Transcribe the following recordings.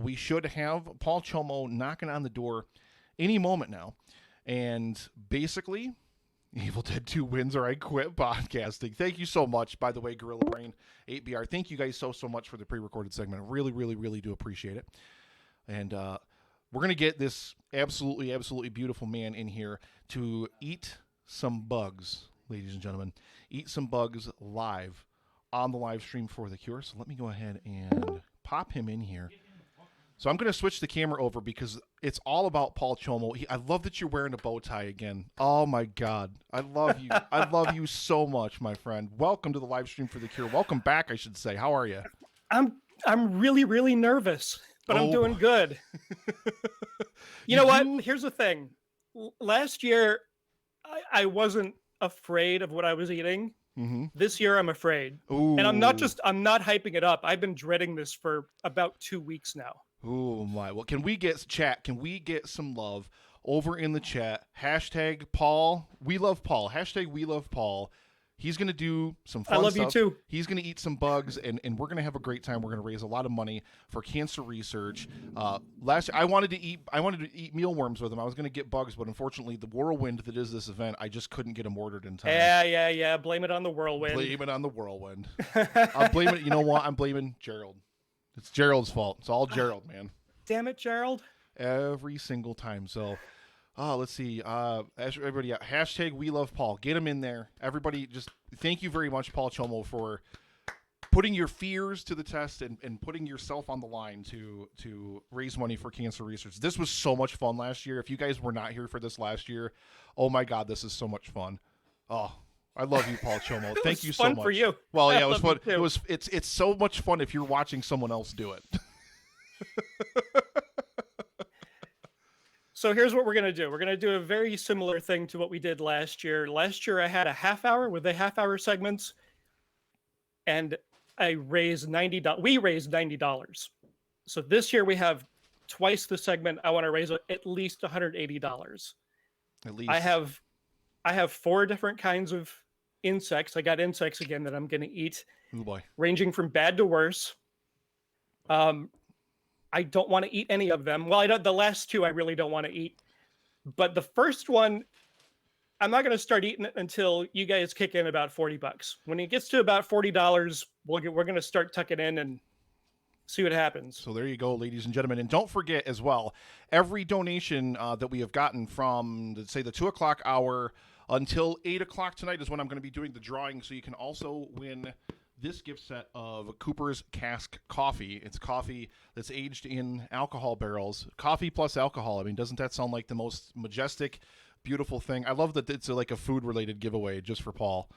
we should have Paul Csomo knocking on the door any moment now. And basically, Evil Dead 2 wins or I quit podcasting. Thank you so much, by the way, Gorilla Brain 8BR. Thank you guys so much for the pre-recorded segment. I really, really, really do appreciate it. And we're going to get this absolutely, absolutely beautiful man in here to eat some bugs, ladies and gentlemen. Eat some bugs live on the live stream for The Cure. So let me go ahead and pop him in here. So I'm going to switch the camera over because it's all about Paul Csomo. I love that you're wearing a bow tie again. Oh, my God. I love you. I love you so much, my friend. Welcome to the live stream for The Cure. Welcome back, I should say. How are you? I'm really, really nervous, but I'm doing good. You know what? Here's the thing. Last year, I wasn't afraid of what I was eating. Mm-hmm. This year, I'm afraid. Ooh. And I'm not hyping it up. I've been dreading this for about 2 weeks now. Oh my. Well, can we get some love over in the chat? Hashtag Paul. We love Paul. Hashtag we love Paul. He's going to do some fun stuff. I love you too. He's going to eat some bugs, and we're going to have a great time. We're going to raise a lot of money for cancer research. Last year, I wanted to eat mealworms with him. I was going to get bugs, but unfortunately, the whirlwind that is this event, I just couldn't get them ordered in time. Yeah. Blame it on the whirlwind. Blame it on the whirlwind. I'm blaming it. You know what? I'm blaming Gerald. It's Gerald's fault. It's all Gerald, man. Damn it, Gerald. Every single time. So, let's see. Everybody, hashtag we love Paul. Get him in there. Everybody, just thank you very much, Paul Csomo, for putting your fears to the test and putting yourself on the line to raise money for cancer research. This was so much fun last year. If you guys were not here for this last year, oh my God, this is so much fun. Oh, I love you, Paul Csomo. Thank you so much. For you. Well, yeah, it was fun. It's so much fun if you're watching someone else do it. So here's what we're going to do. We're going to do a very similar thing to what we did last year. Last year I had a half hour with the half-hour segments, and we raised $90. So this year we have twice the segment. I want to raise at least $180. At least. I have 4 different kinds of insects. I got insects again that I'm going to eat. Oh boy. Ranging from bad to worse. I don't want to eat any of them. Well, the last 2 I really don't want to eat. But the first one, I'm not going to start eating it until you guys kick in about $40. When it gets to about $40, we're going to start tucking in and see what happens. So there you go, ladies and gentlemen. And don't forget as well, every donation that we have gotten from, say, the 2 o'clock hour until 8 o'clock tonight is when I'm going to be doing the drawing. So you can also win this gift set of Cooper's Cask Coffee. It's coffee that's aged in alcohol barrels. Coffee plus alcohol. I mean, doesn't that sound like the most majestic, beautiful thing? I love that it's like a food-related giveaway just for Paul.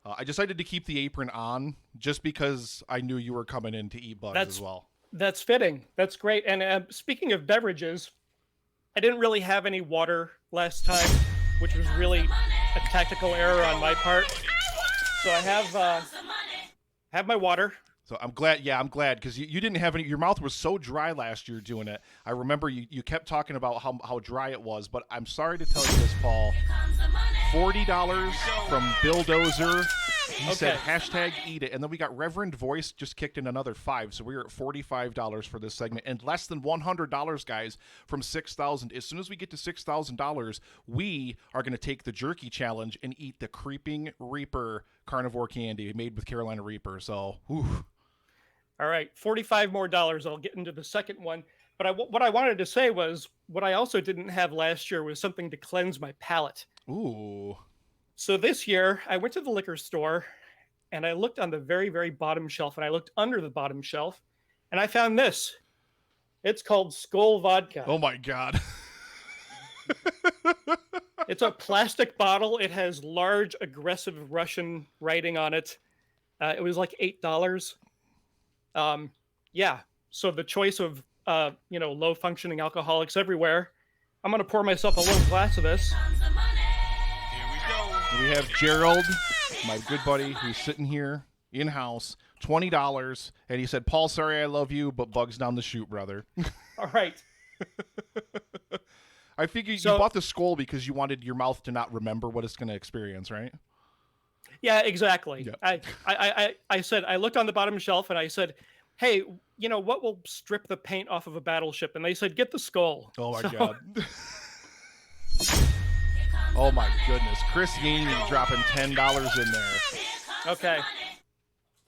I decided to keep the apron on just because I knew you were coming in to eat bugs as well. That's fitting. That's great. And speaking of beverages, I didn't really have any water last time, which was really a tactical error on my part. So I have my water. So I'm glad because you didn't have any. Your mouth was so dry last year doing it. I remember you kept talking about how dry it was, but I'm sorry to tell you this, Paul. $40 from Bill Dozer. He said hashtag eat it. And then we got Reverend Voice just kicked in another $5. So we were at $45 for this segment. And less than $100, guys, from 6,000. As soon as we get to $6,000, we are going to take the jerky challenge and eat the Creeping Reaper carnivore candy made with Carolina Reaper. So, whew. All right, $45 more. I'll get into the second one. But what I wanted to say was what I also didn't have last year was something to cleanse my palate. Ooh. So this year, I went to the liquor store, and I looked on the very, very bottom shelf, and I looked under the bottom shelf, and I found this. It's called Skol Vodka. Oh, my God. It's a plastic bottle. It has large, aggressive Russian writing on it. It was like $8. Yeah. So the choice of, low-functioning alcoholics everywhere. I'm going to pour myself a little glass of this. We have Gerald, my good buddy, who's sitting here in-house, $20, and he said, Paul, sorry I love you, but bugs down the chute, brother. All right. I figured you bought the Skol because you wanted your mouth to not remember what it's going to experience, right? Yeah, exactly. Yeah. I said, I looked on the bottom shelf, and I said, hey, you know what will strip the paint off of a battleship? And they said, get the skull. Oh my So- god. Oh my goodness. Chris Yaney dropping $10 in there. Okay.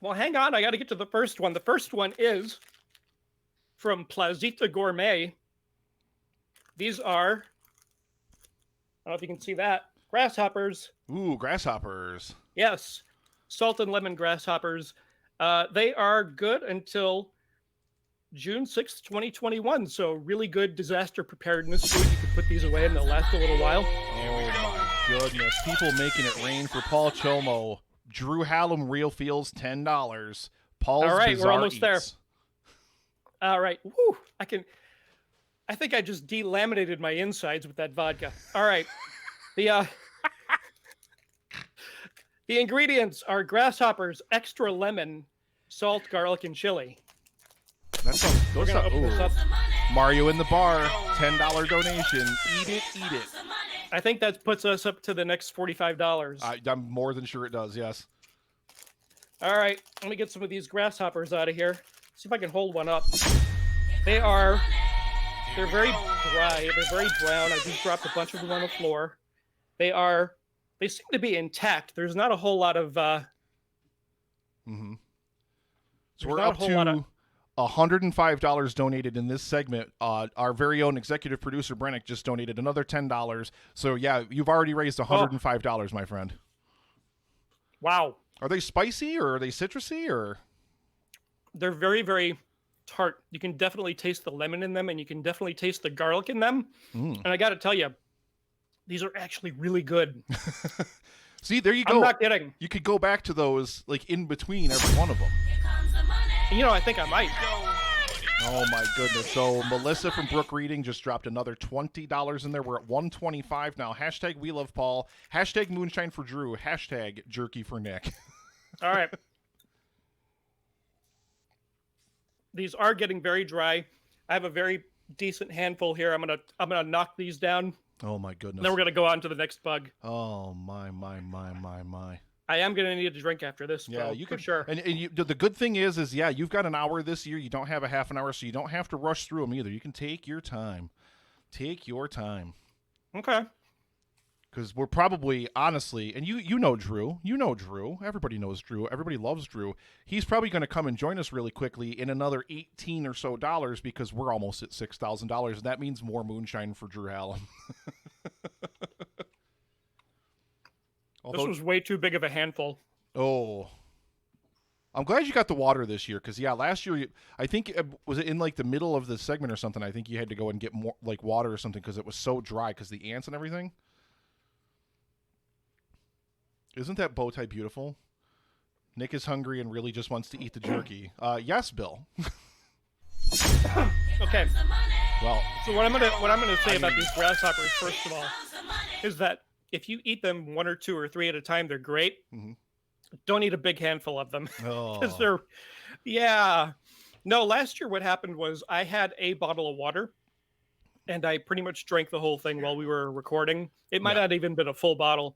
Well, hang on. I got to get to the first one. The first one is from Plazita Gourmet. These are, I don't know if you can see that, grasshoppers. Ooh, grasshoppers. Yes, salt and lemon grasshoppers. They are good until June 6th, 2021. So really good disaster preparedness food. You can put these away and they'll last a little while. Oh my goodness. People making it rain for Paul Csomo. Drew Hallam Real Feels $10. Paul's All right, Bizarre we're almost Eats. there. All right. Woo, I think I just delaminated my insides with that vodka. All right. The ingredients are grasshoppers, extra lemon, salt, garlic, and chili. That's a, We're those gonna are, open this ooh. up. Mario in the bar, $10 donation. Eat it, eat it. I think that puts us up to the next $45. I'm more than sure it does, yes. All right, let me get some of these grasshoppers out of here. See if I can hold one up. They're very dry. They're very brown. I just dropped a bunch of them on the floor. They seem to be intact. There's not a whole lot of. So There's we're not a up whole lot to $105 donated in this segment. Our very own executive producer, Brennick, just donated another $10. So, yeah, you've already raised $105, my friend. Wow. Are they spicy or are they citrusy or? They're very, very tart. You can definitely taste the lemon in them, and you can definitely taste the garlic in them. And I got to tell you, these are actually really good. See, there you go. I'm not kidding. You could go back to those, like, in between every one of them. You know, I think I might. Oh, my goodness. So, Melissa from Brook Reading just dropped another $20 in there. We're at $125 now. Hashtag We Love Paul. Hashtag Moonshine for Drew. Hashtag Jerky for Nick. All right. These are getting very dry. I have a very decent handful here. I'm gonna knock these down. Oh, my goodness. Then we're gonna go on to the next bug. Oh, my. I am gonna need a drink after this. Yeah, though, you for could sure. And the good thing is yeah, you've got an hour this year. You don't have a half an hour, so you don't have to rush through them either. You can take your time. Take your time. Okay. Because we're probably, honestly, and you know Drew. You know Drew. Everybody knows Drew. Everybody loves Drew. He's probably going to come and join us really quickly in another $18 or so because we're almost at $6,000, and that means more moonshine for Drew Hallam. This was way too big of a handful. Oh. I'm glad you got the water this year because, yeah, last year, I think, was it in, like, the middle of the segment or something? I think you had to go and get more, like, water or something because it was so dry because the ants and everything. Isn't that bow tie beautiful? Nick is hungry and really just wants to eat the jerky. Yes, Bill. Okay. Well, So what I'm gonna say about these grasshoppers, first of all, is that if you eat them 1 or 2 or 3 at a time, they're great. Don't eat a big handful of them because they're, yeah. No, last year what happened was I had a bottle of water, and I pretty much drank the whole thing while we were recording. It might not even been a full bottle.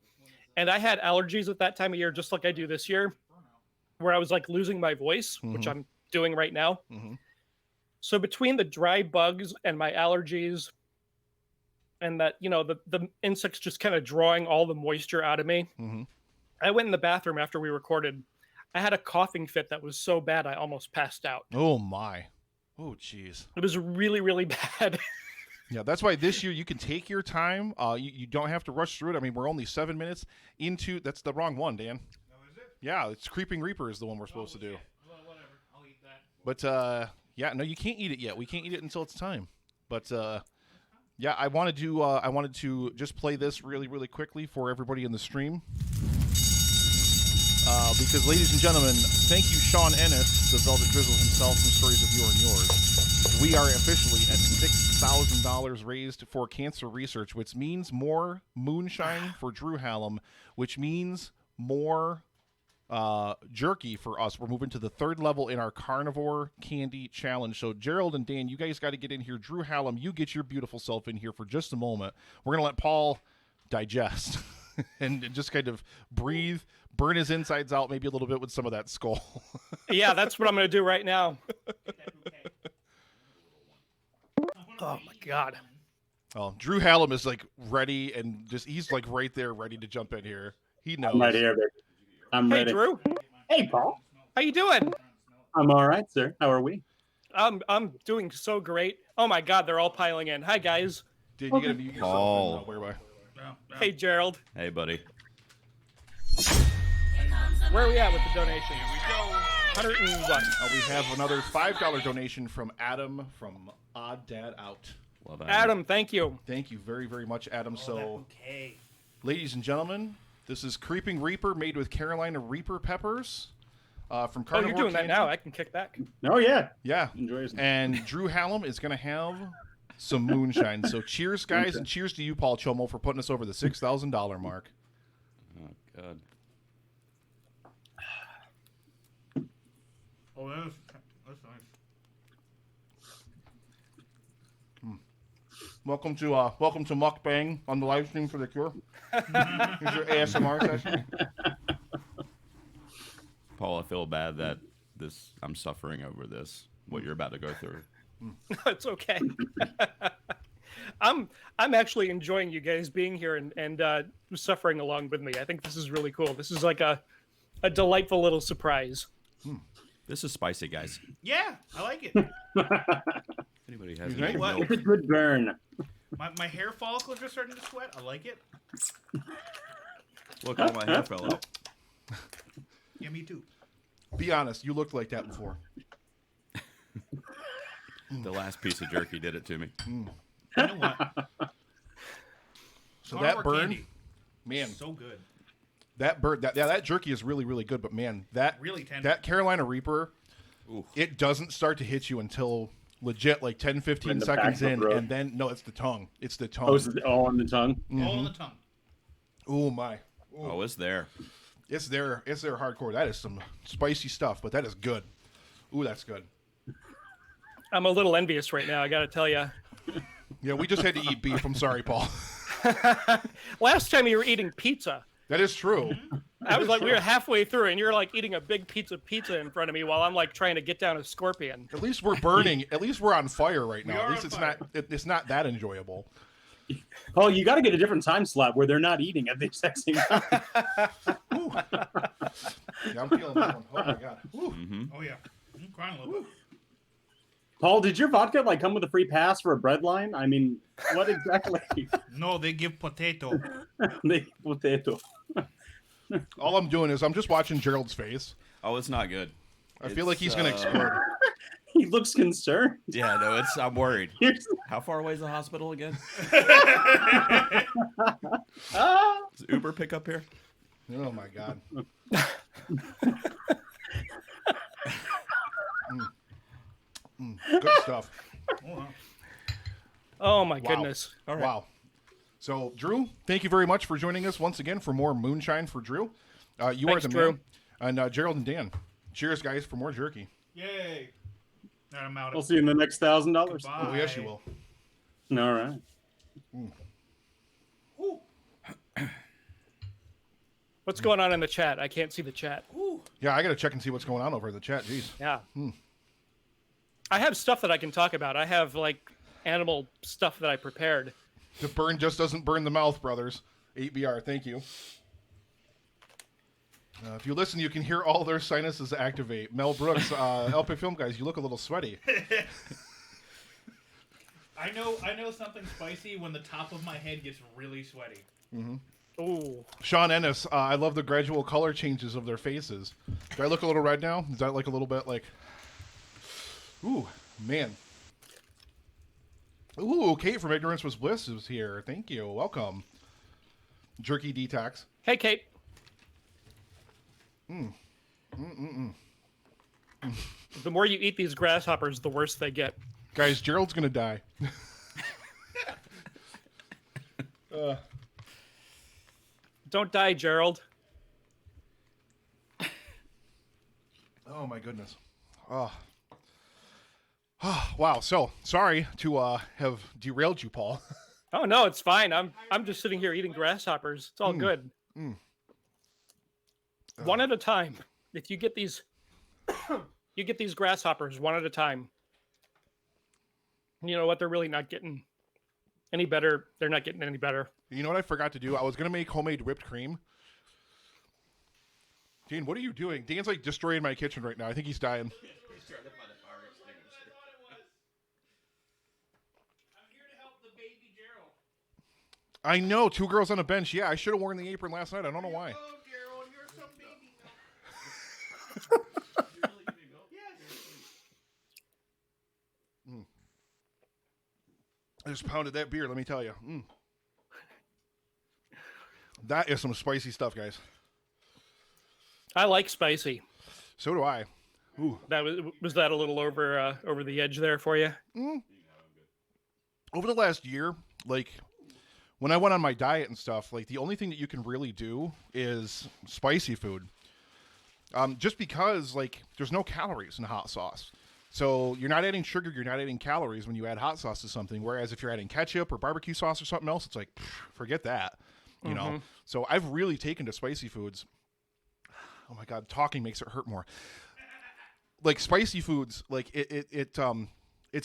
And I had allergies at that time of year, just like I do this year, where I was like losing my voice, which I'm doing right now. So between the dry bugs and my allergies and that, you know, the insects just kind of drawing all the moisture out of me, I went in the bathroom after we recorded. I had a coughing fit that was so bad I almost passed out. oh, my. Oh, jeez. It was really, really bad. Yeah, that's why this year you can take your time. You don't have to rush through it. I mean, we're only 7 minutes into... That's the wrong one, Dan. Oh, is it? Yeah, it's Creeping Reaper is the one we're supposed to do. Well, whatever. I'll eat that. But, yeah, no, you can't eat it yet. We can't eat it until it's time. But, yeah, I wanted to just play this really, really quickly for everybody in the stream. Because, ladies and gentlemen, thank you, Sean Ennis, the Velvet Drizzle himself from Stories of Your and Yours. We are officially at $6,000 raised for cancer research, which means more moonshine for Drew Hallam, which means more jerky for us. We're moving to the 3rd level in our carnivore candy challenge. So Gerald and Dan, you guys got to get in here. Drew Hallam, you get your beautiful self in here for just a moment. We're going to let Paul digest and just kind of breathe burn his insides out maybe a little bit with some of that skull. Yeah, that's what I'm going to do right now. Oh my God. Oh, Drew Hallam is like ready and he's like right there ready to jump in here. He knows. I'm right here, baby. I'm Hey, ready. Drew. Hey, Paul. How you doing? I'm all right, sir. How are we? I'm doing so great. Oh my God, they're all piling in. Hi guys. Dude, you gotta mute yourself. Paul. Whereby? Hey Gerald. Hey, buddy. Where are we at with the donation? Here we go. 100 and what? We have another $5 donation from Adam from Odd Dad Out. Love Adam, thank you. Thank you very, very much, Adam. Oh, So, okay. ladies and gentlemen, this is Creeping Reaper made with Carolina Reaper peppers from Oh, Carnivore you're doing that Candy. now. I can kick back. Oh, yeah. Yeah. Enjoy some. And Drew Hallam is going to have some moonshine. So cheers, guys, Okay. and cheers to you, Paul Csomo, for putting us over the $6,000 mark. Oh, God. Oh, that's nice. Welcome to Mukbang on the live stream for the cure. Here's your ASMR session. Paul, I feel bad that I'm suffering over this, what you're about to go through. It's okay. I'm actually enjoying you guys being here and suffering along with me. I think this is really cool. This is like a delightful little surprise. This is spicy, guys. Yeah, I like it. Anybody has You any think? What? milk? It's a good burn. My hair follicles are starting to sweat. I like it. Look, all my hair fell out. Yeah, me too. Be honest, you looked like that before. The last piece of jerky did it to me. You know what? So Carnivore that burn, candy, man, so good. that jerky is really, really good. But man, that Really tender. that Carolina Reaper, Ooh. it doesn't start to hit you until legit like 10, 15 In the seconds back of in, the throat. and then no, it's the tongue. It's the Oh, tongue. is it all on the tongue? All on the tongue. Oh my, Oh, it's there. it's there hardcore. That is some spicy stuff, but that is good. Ooh, that's good. I'm a little envious right now. I got to tell you. Yeah, we just had to eat beef. I'm sorry, Paul. Last time you were eating pizza, That is true. I was like, we were halfway through, and you're like eating a big pizza in front of me while I'm like trying to get down a scorpion. At least we're burning. At least we're on fire right We now. are At least on it's fire. not. It's not that enjoyable. Oh, you got to get a different time slot where they're not eating at the exact same time. Ooh. Yeah, I'm feeling that one. Oh my god. Ooh. Mm-hmm. Oh yeah. I'm crying a little bit. Paul, did your vodka like come with a free pass for a bread line? I mean, what exactly? No, they give potato. The potato. All I'm doing is I'm just watching Gerald's face. Oh, it's not good. I feel like he's gonna explode. He looks concerned. Yeah, no, I'm worried. Here's- How far away is the hospital again? Ah! Is Uber pick up here? Oh my god. Good stuff. Oh, wow. Oh my Wow. goodness. All right. Wow. So, Drew, thank you very much for joining us once again for more moonshine for Drew. You Thanks, are the Drew. man. And Gerald and Dan, cheers, guys, for more jerky. Yay. All right, I'm out. We'll see you in the next $1,000. Goodbye. Oh, yes, you will. All right. Ooh. What's going on in the chat? I can't see the chat. Ooh. Yeah, I got to check and see what's going on over in the chat. Jeez. Yeah. I have stuff that I can talk about. I have like animal stuff that I prepared. The burn just doesn't burn the mouth, brothers. 8BR, thank you. If you listen, you can hear all their sinuses activate. Mel Brooks, LP Film Guys, you look a little sweaty. I know something spicy when the top of my head gets really sweaty. Ooh. Sean Ennis, I love the gradual color changes of their faces. Do I look a little red now? Is that like a little bit like... Ooh, man. Ooh, Kate from Ignorance Was Bliss is here. Thank you. Welcome. Jerky Detox. Hey, Kate. The more you eat these grasshoppers, the worse they get. Guys, Gerald's going to die. Don't die, Gerald. Oh, my goodness. Oh. Wow. So, sorry to have derailed you, Paul. Oh no, it's fine. I'm just sitting here eating grasshoppers. It's all good. one at a time. If you get these, you get these grasshoppers one at a time. You know what? They're really not getting any better. They're not getting any better. You know what I forgot to do? I was going to make homemade whipped cream. Dean, what are you doing? Dan's like destroying my kitchen right now. I think he's dying. I'm here to help the baby Gerald. I know, 2 girls on a bench. Yeah, I should have worn the apron last night. I don't know why. Oh, Gerald, you're some baby milk. I just pounded that beer, let me tell you. That is some spicy stuff, guys. I like spicy. So do I. Ooh. That was that a little over the edge there for you? Over the last year, like when I went on my diet and stuff, like the only thing that you can really do is spicy food. Just because like there's no calories in hot sauce. So you're not adding sugar, you're not adding calories when you add hot sauce to something. Whereas if you're adding ketchup or barbecue sauce or something else, it's like, forget that, you know? So I've really taken to spicy foods. Oh my God, talking makes it hurt more. Like spicy foods, like it's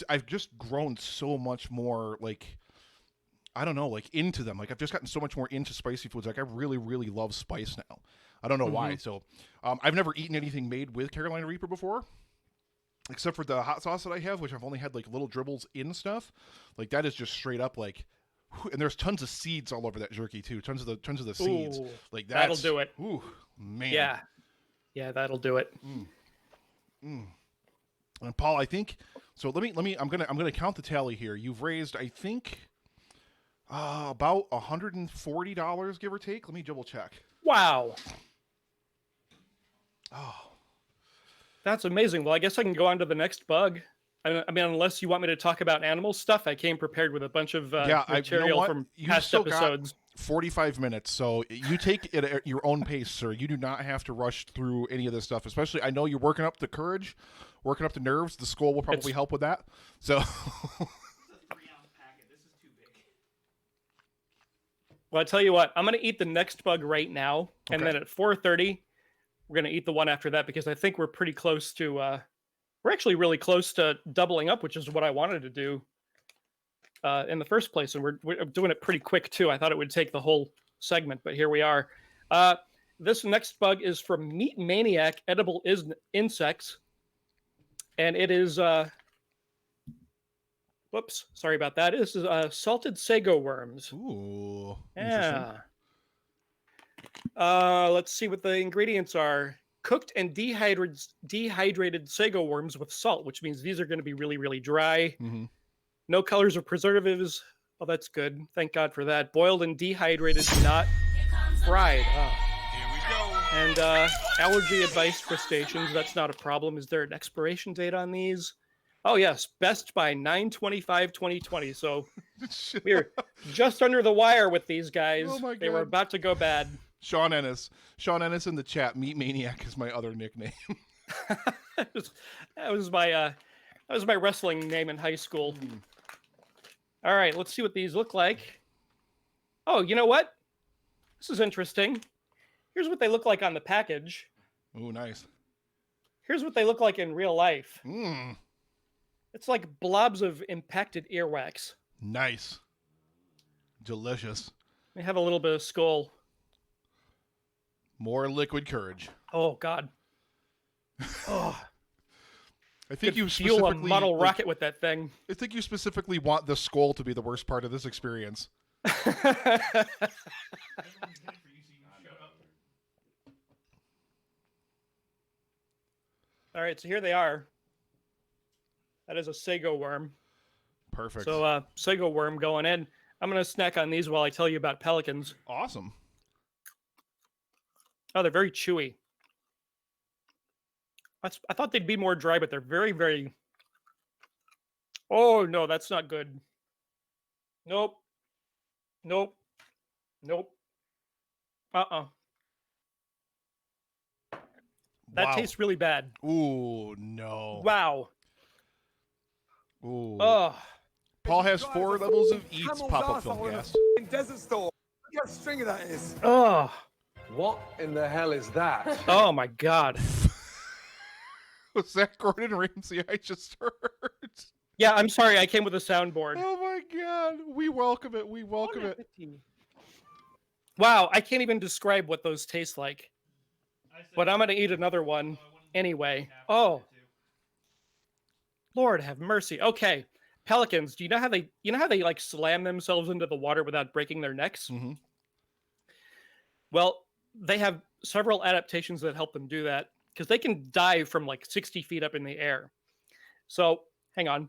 I've just grown so much more like, I don't know, like into them. Like I've just gotten so much more into spicy foods. Like I really, really love spice now. I don't know why. So I've never eaten anything made with Carolina Reaper before. Except for the hot sauce that I have, which I've only had like little dribbles in stuff. Like that is just straight up like, and there's tons of seeds all over that jerky too. Tons of the seeds. Ooh, Like that'll do it. Ooh, man. Yeah, that'll do it. And Paul, I think so. Let me. I'm gonna count the tally here. You've raised, I think, about $140, give or take. Let me double check. Wow. Oh. That's amazing. Well, I guess I can go on to the next bug. I mean, unless you want me to talk about animal stuff, I came prepared with a bunch of material from past episodes. 45 minutes, so you take it at your own pace, sir. You do not have to rush through any of this stuff. Especially, I know you're working up the courage, working up the nerves. The skull will probably help with that. So, This is a 3-ounce packet. This is too big. Well, I tell you what, I'm going to eat the next bug right now, and then at 4:30, we're going to eat the one after that because I think we're pretty close to. We're actually really close to doubling up, which is what I wanted to do in the first place, and we're doing it pretty quick too. I thought it would take the whole segment, but here we are. This next bug is from Meat Maniac Edible Insects, and it is. Whoops, sorry about that. This is salted sago worms. ooh, Yeah. Let's see what the ingredients are. Cooked and dehydrated sago worms with salt, which means these are going to be really, really dry. No colors or preservatives. Oh, that's good. Thank God for that. Boiled and dehydrated, not fried. Here we go. And allergy advice crustaceans. That's not a problem. Is there an expiration date on these? Oh, yes. Best by 9/25/2020. So we're just under the wire with these guys. Oh my They were God. about to go bad. Sean Ennis in the chat. Meat Maniac is my other nickname. that was my wrestling name in high school. All right, let's see what these look like. Oh, you know what? This is interesting. Here's what they look like on the package. Ooh, nice. Here's what they look like in real life. Mmm, It's like blobs of impacted earwax. nice. Delicious. They have a little bit of skull. More liquid courage. Oh God. Oh, I think could you fuel a specifically model like, rocket with that thing. I think you specifically want the skull to be the worst part of this experience. Everyone's headed for you, so you can shut up. All right, so here they are. That is a sago worm. Perfect. So sago worm going in. I'm gonna snack on these while I tell you about pelicans. Awesome. Oh, they're very chewy. I thought they'd be more dry, but they're very, very. Oh no, that's not good. Nope. Nope. Nope. That Wow. tastes really bad. Ooh, no. Wow. Ooh. Oh. Paul has 4 levels of eats pop-up film cast. Desert Storm. Look how stringy that is. Oh. What in the hell is that? Oh my God. Was that Gordon Ramsay I just heard? Yeah, I'm sorry. I came with a soundboard. Oh my God. We welcome it. We welcome it. Wow, I can't even describe what those taste like. I said But I'm going to eat another so I one wouldn't anyway. have to Oh, do it too. Lord have mercy. Okay. Pelicans, do you know how they like slam themselves into the water without breaking their necks? Mm-hmm. Well, they have several adaptations that help them do that because they can dive from like 60 feet up in the air. So, hang on.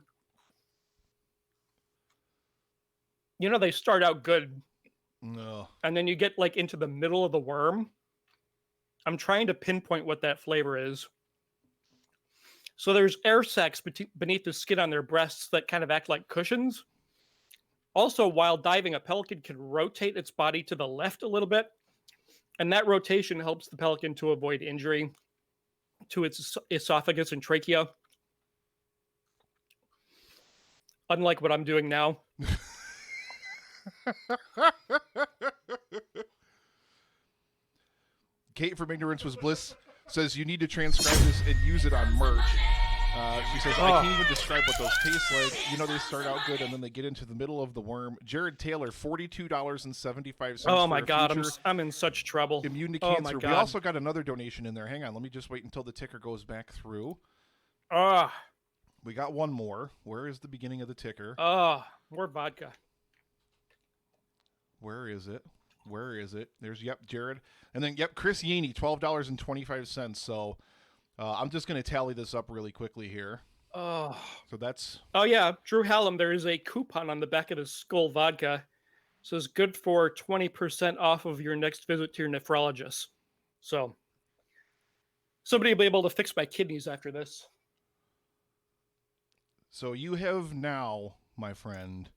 You know, they start out good No. and then you get like into the middle of the worm. I'm trying to pinpoint what that flavor is. So there's air sacs beneath the skin on their breasts that kind of act like cushions. Also, while diving, a pelican can rotate its body to the left a little bit, and that rotation helps the pelican to avoid injury to its esophagus and trachea. Unlike what I'm doing now. Kate from Ignorance Was Bliss says you need to transcribe this and use it on merch. She says, I can't even describe what those taste like. You know, they start out good and then they get into the middle of the worm. Jared Taylor, $42.75. Oh my for a God, future I'm in such trouble. immune to Oh my cancer. We God. also got another donation in there. Hang on, let me just wait until the ticker goes back through. Ah, We got one more. Where is the beginning of the ticker? more vodka. Where is it? Where is it? There's, yep, Jared. And then, yep, Chris Yaney, $12.25. So I'm just going to tally this up really quickly here. Oh. So that's... Oh yeah, Drew Hallam, there is a coupon on the back of the Skull Vodka. It says good for 20% off of your next visit to your nephrologist. So somebody will be able to fix my kidneys after this. So you have now, my friend,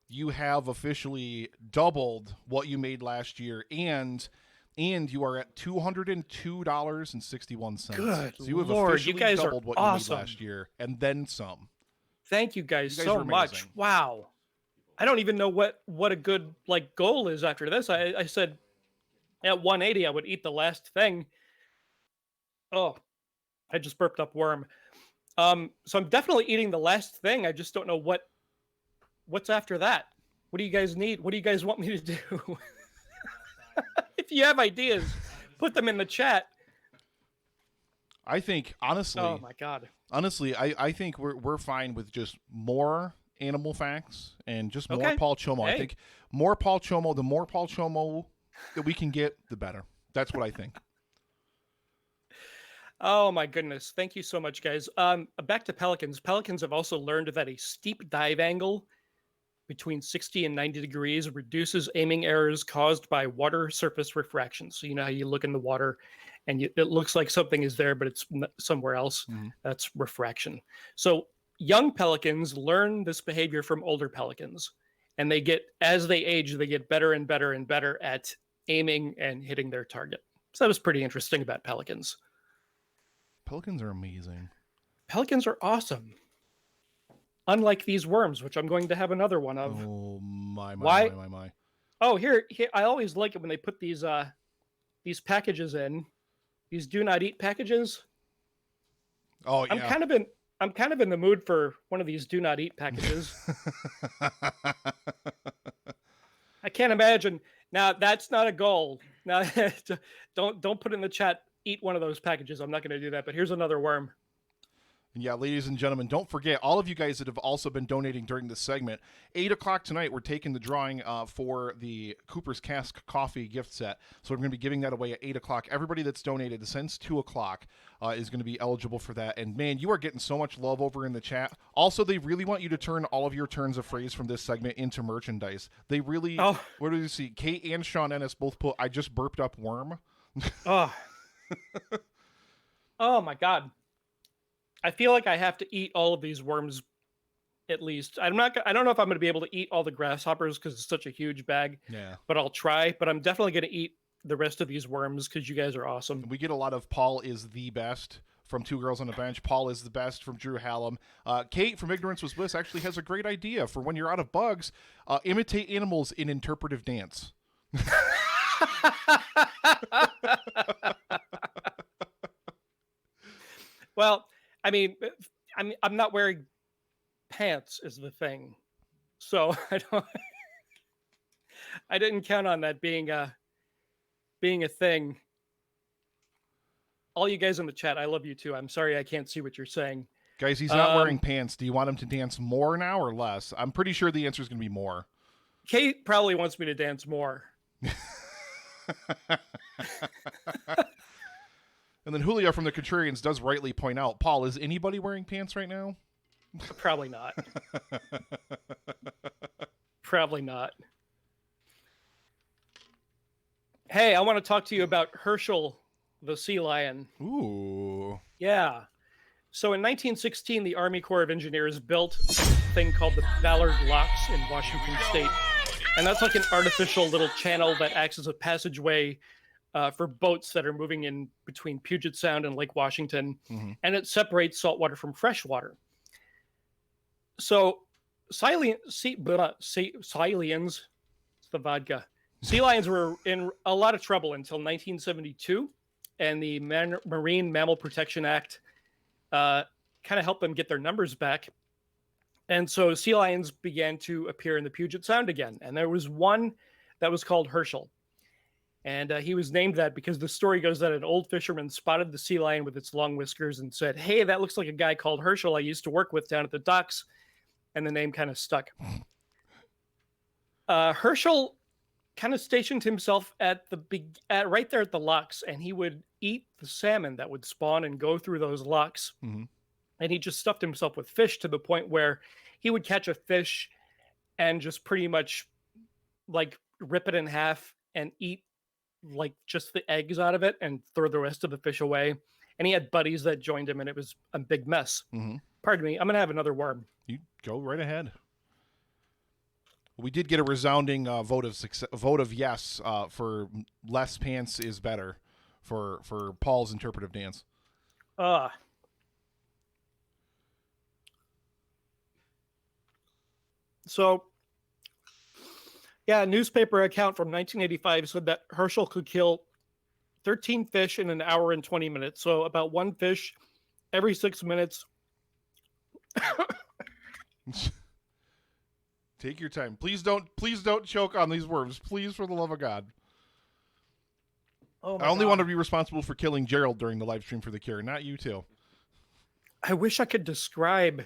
you have officially doubled what you made last year, and you are at $202.61. Good so you have Lord, officially you guys are doubled what awesome. you made last year, and then some. Thank you guys, You guys so are much. amazing. Wow. I don't even know what a good like goal is after this. I said at 180 I would eat the last thing. Oh, I just burped up worm. So I'm definitely eating the last thing. I just don't know what's after that. What do you guys need? What do you guys want me to do? If you have ideas, put them in the chat. I think, honestly, Oh my God. honestly, I think we're fine with just more animal facts and just more Okay. Paul Csomo. I Hey. think more Paul Csomo, the more Paul Csomo that we can get, the better. That's what I think. Oh my goodness. Thank you so much, guys. Back to pelicans. Pelicans have also learned that a steep dive angle between 60 and 90 degrees reduces aiming errors caused by water surface refraction. So you know how you look in the water and it looks like something is there, but it's somewhere else. Mhm. That's refraction. So young pelicans learn this behavior from older pelicans, and as they age, they get better and better and better at aiming and hitting their target. So that was pretty interesting about pelicans. Pelicans are amazing. Pelicans are awesome. Unlike these worms, which I'm going to have another one of. Oh my Why- my. Oh, here, I always like it when they put these packages in. These do not eat packages. Oh I'm yeah. kind of in the mood for one of these do not eat packages. I can't imagine. Now that's not a goal. Now don't put in the chat eat one of those packages. I'm not going to do that, but here's another worm. Yeah, ladies and gentlemen, don't forget, all of you guys that have also been donating during this segment, 8 o'clock tonight, we're taking the drawing for the Cooper's Cask Coffee gift set. So we're going to be giving that away at 8 o'clock. Everybody that's donated since 2 o'clock is going to be eligible for that. And, man, you are getting so much love over in the chat. Also, they really want you to turn all of your turns of phrase from this segment into merchandise. They really, Oh. What do you see? Kate and Sean Ennis both put, I just burped up worm. Oh. Oh my God. I feel like I have to eat all of these worms at least. I don't know if I'm going to be able to eat all the grasshoppers because it's such a huge bag, Yeah. but I'll try. But I'm definitely going to eat the rest of these worms because you guys are awesome. We get a lot of Paul is the best from Two Girls on a Bench. Paul is the best from Drew Hallam. Kate from Ignorance Was Bliss actually has a great idea for when you're out of bugs. Imitate animals in interpretive dance. Well, I mean, I'm not wearing pants is the thing, so I didn't count on that being a thing. All you guys in the chat, I love you too. I'm sorry I can't see what you're saying. Guys, he's not wearing pants. Do you want him to dance more now or less? I'm pretty sure the answer is going to be more. Kate probably wants me to dance more. And then Julio from the Contrarians does rightly point out, Paul, is anybody wearing pants right now? Probably not. Probably not. Hey, I want to talk to you about Herschel, the sea lion. Ooh. Yeah. So in 1916, the Army Corps of Engineers built a thing called the Ballard Locks in Washington State. And that's like an artificial little channel that acts as a passageway for boats that are moving in between Puget Sound and Lake Washington. Mm-hmm. And it separates saltwater from freshwater. So sea lions, it's the vodka. Sea lions were in a lot of trouble until 1972. And the Marine Mammal Protection Act kind of helped them get their numbers back. And so sea lions began to appear in the Puget Sound again. And there was one that was called Herschel. And he was named that because the story goes that an old fisherman spotted the sea lion with its long whiskers and said, "Hey, that looks like a guy called Herschel I used to work with down at the docks." And the name kind of stuck. Herschel kind of stationed himself at right there at the locks, and he would eat the salmon that would spawn and go through those locks. Mm-hmm. And he just stuffed himself with fish to the point where he would catch a fish and just pretty much like rip it in half and eat like just the eggs out of it and throw the rest of the fish away. And he had buddies that joined him, and it was a big mess. Mm-hmm. Pardon me, I'm gonna have another worm. You go right ahead. We did get a resounding vote of yes for less pants is better for Paul's interpretive dance. So, yeah, a newspaper account from 1985 said that Herschel could kill 13 fish in an hour and 20 minutes. So about one fish every 6 minutes. Take your time. Please don't choke on these worms. Please, for the love of God. Oh my I only God. want to be responsible for killing Gerald during the live stream for the cure, not you two. I wish I could describe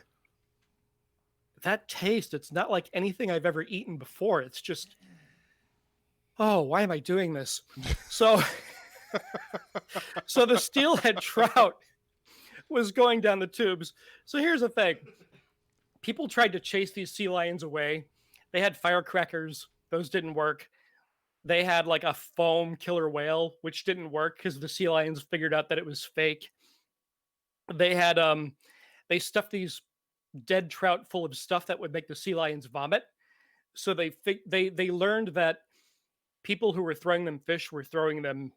that taste. It's not like anything I've ever eaten before. It's just, oh, why am I doing this? So, so the steelhead trout was going down the tubes. So here's the thing. People tried to chase these sea lions away. They had firecrackers. Those didn't work. They had like a foam killer whale, which didn't work because the sea lions figured out that it was fake. They had, they stuffed these dead trout full of stuff that would make the sea lions vomit. So they learned that people who were throwing them fish were throwing them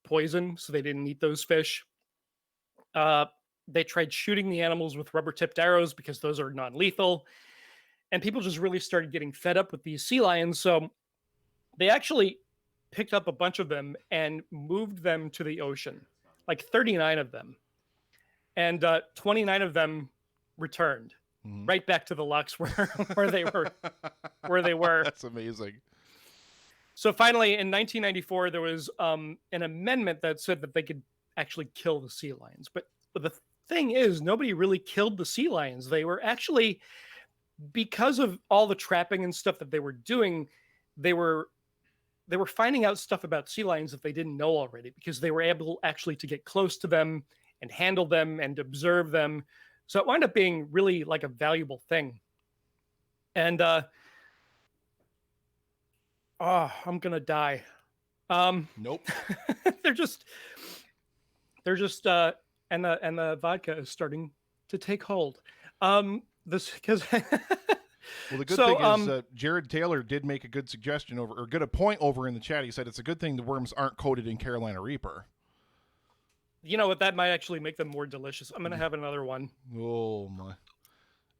poison, so they didn't eat those fish. They tried shooting the animals with rubber-tipped arrows because those are non-lethal. And people just really started getting fed up with these sea lions. So they actually picked up a bunch of them and moved them to the ocean, like 39 of them. And 29 of them returned right back to the locks where they were. That's amazing. So finally, in 1994, there was an amendment that said that they could actually kill the sea lions. But the thing is, nobody really killed the sea lions. They were actually, because of all the trapping and stuff that they were doing, they were finding out stuff about sea lions that they didn't know already, because they were able actually to get close to them and handle them and observe them. So it wound up being really like a valuable thing. And I'm gonna die. Nope. they're just and the vodka is starting to take hold. This because Well, the good thing is Jared Taylor did make a good suggestion or good a point over in the chat. He said it's a good thing the worms aren't coated in Carolina Reaper. You know what? That might actually make them more delicious. I'm gonna have another one. Oh my!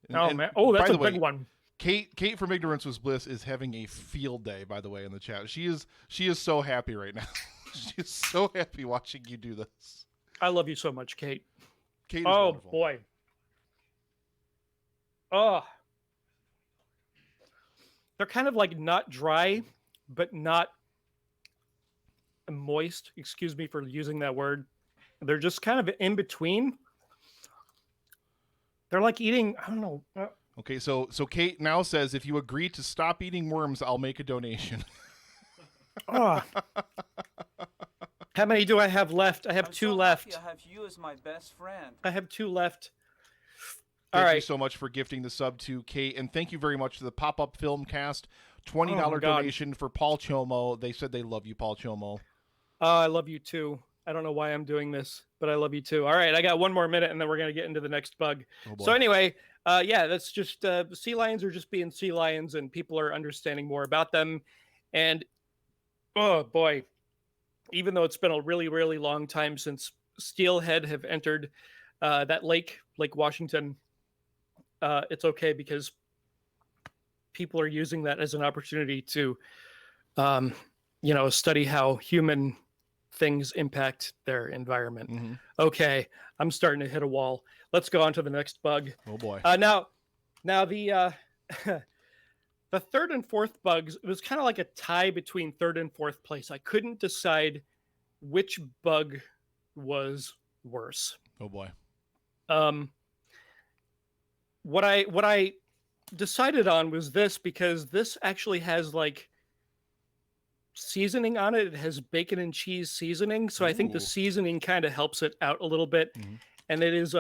Man! Oh, that's by a the way, big one. Kate from Ignorance Was Bliss is having a field day. By the way, in the chat, she is so happy right now. She's so happy watching you do this. I love you so much, Kate. Kate is Oh wonderful. boy. Oh. They're kind of like not dry, but not moist. Excuse me for using that word. They're just kind of in between. They're like eating, I don't know. Okay, so Kate now says, if you agree to stop eating worms, I'll make a donation. Oh. How many do I have left? I have I'm 2 so left. happy I have you as my best friend. I have 2 left. All Thank you right. so much for gifting the sub to Kate, and thank you very much to the Pop-Up Filmcast. $20 Oh, my God. donation for Paul Csomo. They said they love you, Paul Csomo. I love you too. I don't know why I'm doing this, but I love you too. All right, I got 1 more minute, and then we're gonna get into the next bug. Oh, boy. So anyway, yeah, that's just sea lions are just being sea lions, and people are understanding more about them. And oh boy, even though it's been a really, really long time since steelhead have entered that Lake Washington, it's okay because people are using that as an opportunity to, study how human things impact their environment. Mm-hmm. Okay, I'm starting to hit a wall. Let's go on to the next bug. Oh, boy. Now the the 3rd and 4th bugs, it was kind of like a tie between 3rd and 4th place. I couldn't decide which bug was worse. Oh, boy. What I decided on was this, because this actually has like seasoning on it. It has bacon and cheese seasoning, so I think the Ooh. seasoning kind of helps it out a little bit. Mhm. And it is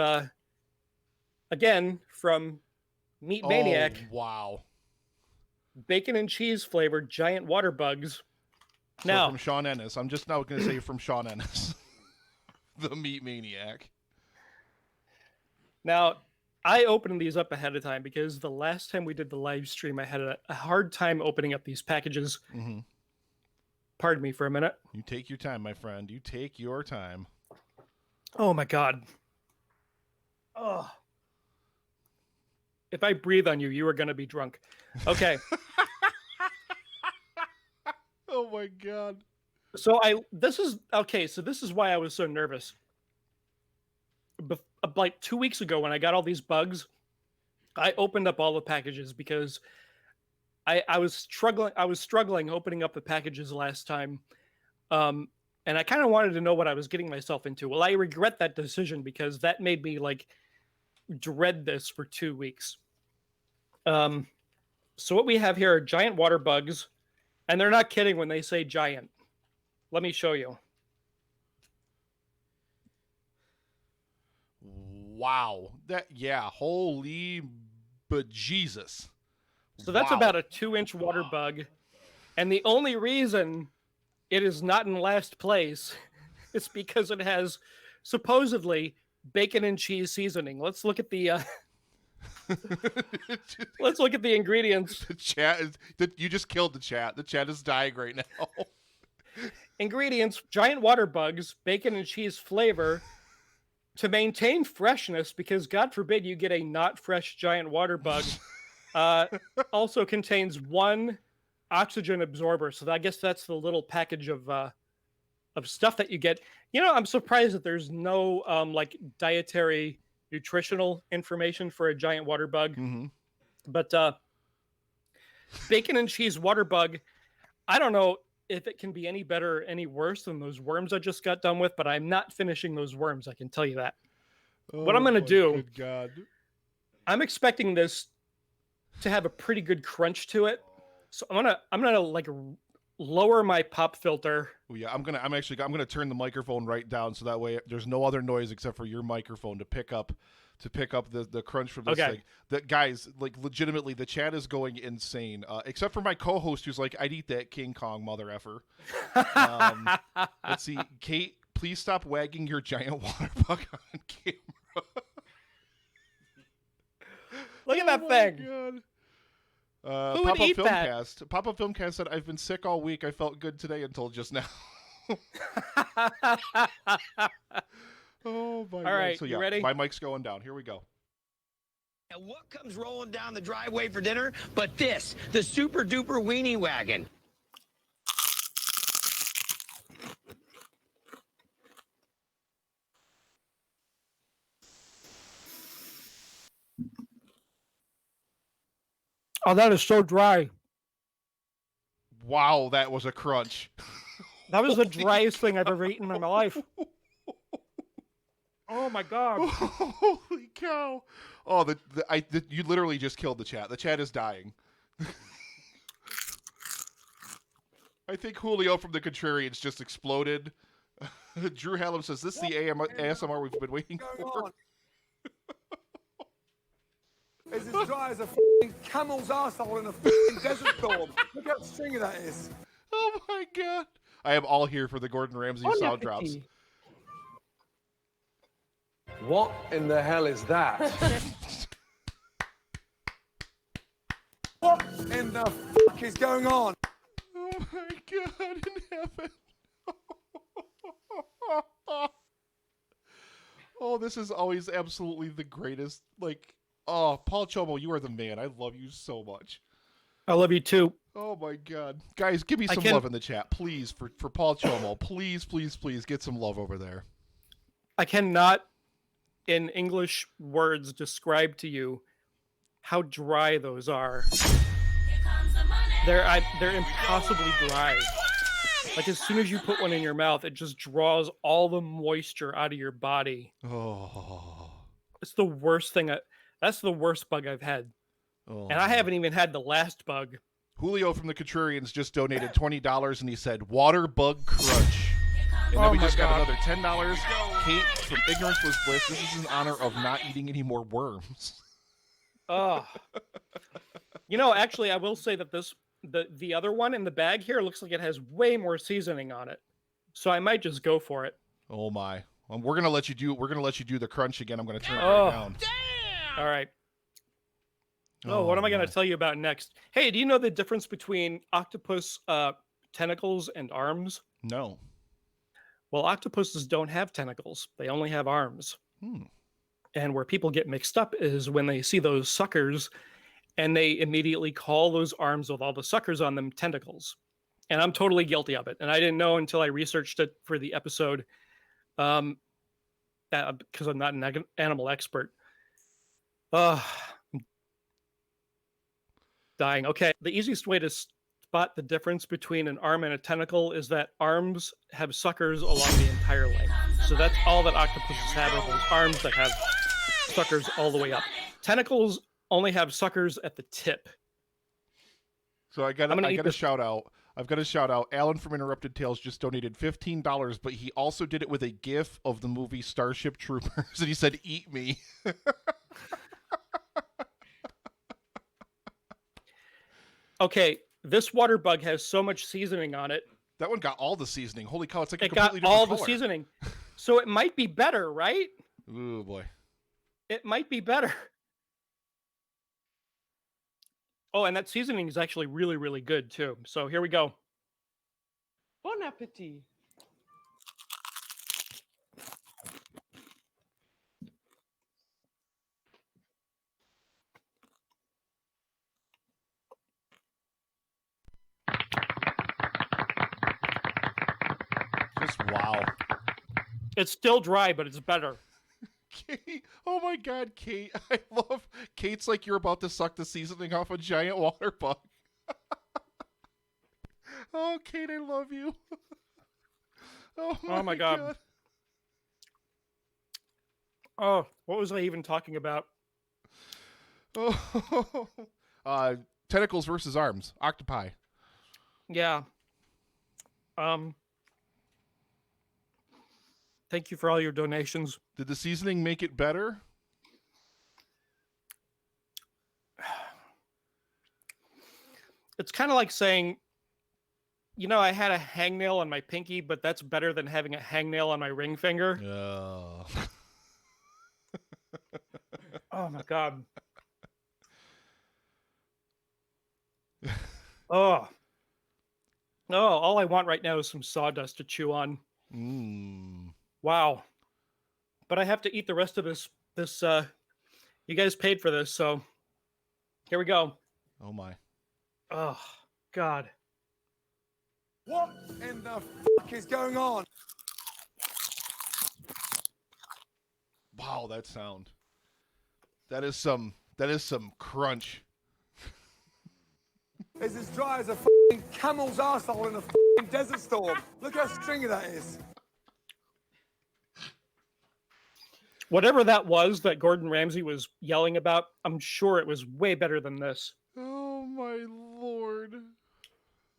again from Meat Maniac, Oh, wow. bacon and cheese flavored giant water bugs. So Now, from Sean Ennis. I'm just now going to say from Sean Ennis. The Meat Maniac. Now, I opened these up ahead of time because the last time we did the live stream, I had a hard time opening up these packages. Mm-hmm. Pardon me for a minute. You take your time, my friend. You take your time. Oh my God. Oh. If I breathe on you, you are going to be drunk. Okay. Oh, my God. So this is why I was so nervous. Like 2 weeks ago when I got all these bugs, I opened up all the packages because I was struggling opening up the packages last time. And I kind of wanted to know what I was getting myself into. Well, I regret that decision because that made me like dread this for 2 weeks. So what we have here are giant water bugs, and they're not kidding when they say giant. Let me show you. Wow. Holy bejesus. So that's Wow. about a 2-inch water bug. And the only reason it is not in last place is because it has supposedly bacon and cheese seasoning. Let's look at the let's look at the ingredients. The chat is you just killed the chat. The chat is dying right now. Ingredients: giant water bugs, bacon and cheese flavor to maintain freshness, because God forbid you get a not fresh giant water bug. Also contains 1 oxygen absorber. So I guess that's the little package of stuff that you get. You know, I'm surprised that there's no like dietary nutritional information for a giant water bug. Mm-hmm. But bacon and cheese water bug, I don't know if it can be any better or any worse than those worms I just got done with, but I'm not finishing those worms, I can tell you that. What I'm gonna do, Good God. I'm expecting this to have a pretty good crunch to it. So I'm gonna like lower my pop filter. Oh, yeah, I'm gonna turn the microphone right down so that way there's no other noise except for your microphone to pick up the crunch from this Okay. thing. That guys, like legitimately, the chat is going insane. Except for my co-host who's like, I'd eat that King Kong mother effer. Let's see, Kate, please stop wagging your giant water bug on camera. Look at that thing. God. Who would eat that? Filmcast. Pop-Up Filmcast said, I've been sick all week. I felt good today until just now. Oh my God. right, So you yeah, ready? my mic's going down. Here we go. And what comes rolling down the driveway for dinner but this, the super duper weenie wagon? Oh, that is so dry. Wow, that was a crunch. That was the driest thing I've ever eaten in my life. Oh my god. Holy cow. Oh, you literally just killed the chat. The chat is dying. I think Julio from the Contrarians just exploded. Drew Hallam says, this is the ASMR we've been waiting for. It's as dry as a f***ing camel's arsehole in a f***ing desert storm. Look how stringy that is. Oh my god. I am all here for the Gordon Ramsay sound drops. What in the hell is that? What in the f*** is going on? Oh my god in heaven. Oh, this is always absolutely the greatest. Like, oh, Paul Csomo, you are the man. I love you so much. I love you too. Oh my god. Guys, give me some love in the chat, please, for Paul Csomo. Please, please, please get some love over there. I cannot, in English words, describe to you how dry those are. They're impossibly dry. Like, as soon as you put one in your mouth, it just draws all the moisture out of your body. Oh. It's the worst thing. That's the worst bug I've had. Oh. And I haven't even had the last bug. Julio from the Contrarians just donated $20 and he said, water bug crunch. And then we just got another $10. Kate from Ignorance Was Bliss. This is in honor of not eating any more worms. Oh. You know, actually, I will say that the other one in the bag here looks like it has way more seasoning on it. So I might just go for it. Oh my. We're gonna let you do the crunch again. I'm gonna turn it right down. All right. Oh, what am I going to tell you about next? Hey, do you know the difference between octopus tentacles and arms? No. Well, octopuses don't have tentacles. They only have arms. And where people get mixed up is when they see those suckers and they immediately call those arms with all the suckers on them tentacles. And I'm totally guilty of it. And I didn't know until I researched it for the episode because I'm not an animal expert. Dying. Okay, the easiest way to spot the difference between an arm and a tentacle is that arms have suckers along the entire length. So that's all that octopuses have are those arms that have suckers all the way up. Tentacles only have suckers at the tip. So I got to shout out. I've got to shout out. Alan from Interrupted Tales just donated $15, but he also did it with a GIF of the movie Starship Troopers, and he said, "Eat me." Okay, this water bug has so much seasoning on it. That one got all the seasoning. Holy cow, it's like it got all the seasoning. So it might be better, right? Ooh, boy. It might be better. Oh, and that seasoning is actually really, really good, too. So here we go. Bon appetit. Just wow. It's still dry, but it's better. Kate, oh my god, Kate. I love Kate's like you're about to suck the seasoning off a giant water bug. Oh, Kate, I love you. Oh my god. Oh, what was I even talking about? Oh, tentacles versus arms. Octopi. Yeah. Thank you for all your donations. Did the seasoning make it better? It's kind of like saying, you know, I had a hangnail on my pinky, but that's better than having a hangnail on my ring finger. Oh. Oh my god. Oh. No, all I want right now is some sawdust to chew on. Wow. But I have to eat the rest of this you guys paid for this, so here we go. Oh my. Oh god. What in the f*** is going on? Wow, that sound. That is some crunch. It's as dry as a f***ing camel's arsehole in a f***ing desert storm. Look how stringy that is. Whatever that was that Gordon Ramsay was yelling about, I'm sure it was way better than this. Oh my lord.